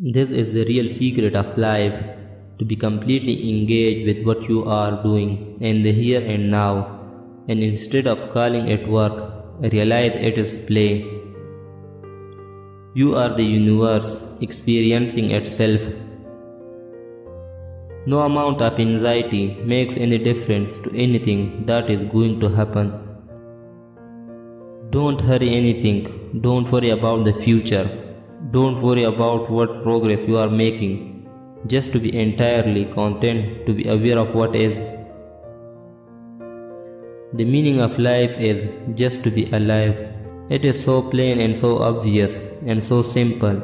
This is the real secret of life, to be completely engaged with what you are doing in the here and now, and instead of calling it work, realize it is play. You are the universe experiencing itself. No amount of anxiety makes any difference to anything that is going to happen. Don't hurry anything, don't worry about the future, don't worry about what progress you are making, just to be entirely content to be aware of what is. The meaning of life is just to be alive. It is so plain and so obvious and so simple,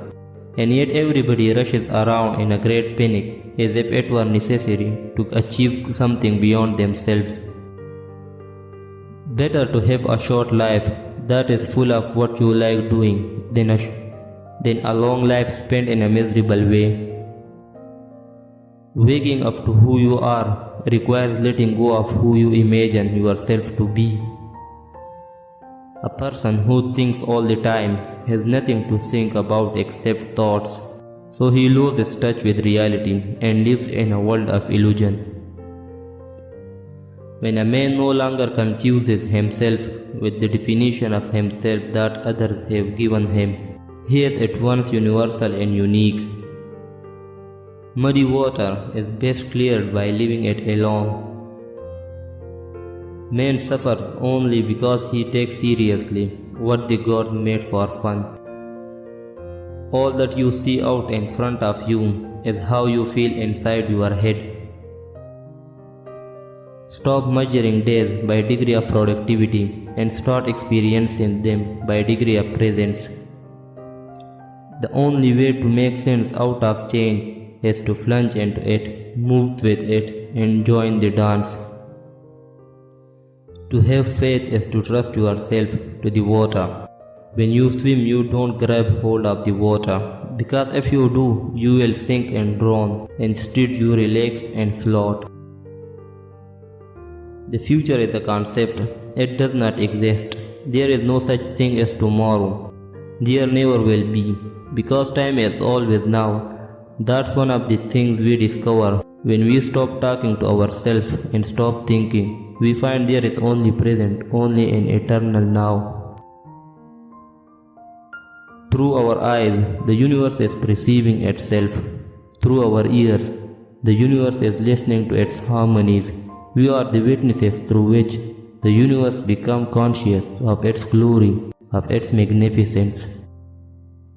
and yet everybody rushes around in a great panic as if it were necessary to achieve something beyond themselves. Better to have a short life that is full of what you like doing than a long life spent in a miserable way. Waking up to who you are requires letting go of who you imagine yourself to be. A person who thinks all the time has nothing to think about except thoughts, so he loses touch with reality and lives in a world of illusion. When a man no longer confuses himself with the definition of himself that others have given him, he is at once universal and unique. Muddy water is best cleared by leaving it alone. Men suffer only because he takes seriously what the gods made for fun. All that you see out in front of you is how you feel inside your head. Stop measuring days by degree of productivity and start experiencing them by degree of presence. The only way to make sense out of change is to plunge into it, move with it, and join the dance. To have faith is to trust yourself to the water. When you swim, you don't grab hold of the water, because if you do, you will sink and drown. Instead, you relax and float. The future is a concept. It does not exist. There is no such thing as tomorrow. There never will be, because time is always now. That's one of the things we discover when we stop talking to ourselves and stop thinking. We find there is only present, only an eternal now. Through our eyes, the universe is perceiving itself. Through our ears, the universe is listening to its harmonies. We are the witnesses through which the universe becomes conscious of its glory, of its magnificence.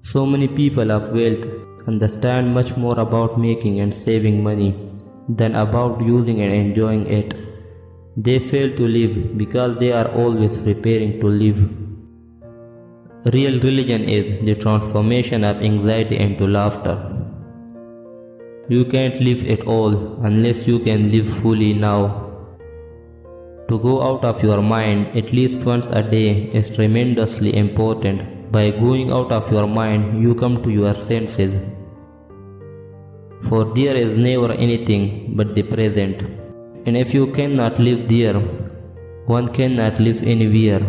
So many people of wealth understand much more about making and saving money than about using and enjoying it. They fail to live because they are always preparing to live. Real religion is the transformation of anxiety into laughter. You can't live at all unless you can live fully now. To go out of your mind at least once a day is tremendously important. By going out of your mind, you come to your senses. For there is never anything but the present. And if you cannot live there, one cannot live anywhere.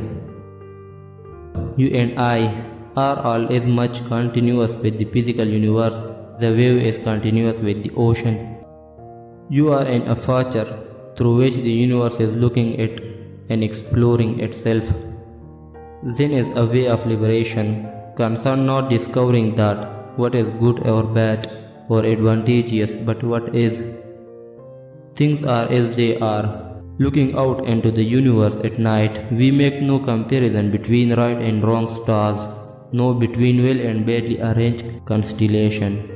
You and I are all as much continuous with the physical universe as the wave is continuous with the ocean. You are an aperture through which the universe is looking at and exploring itself. Zen is a way of liberation, concerned not discovering that what is good or bad or advantageous, but what is. Things are as they are. Looking out into the universe at night, we make no comparison between right and wrong stars, no between well and badly arranged constellation.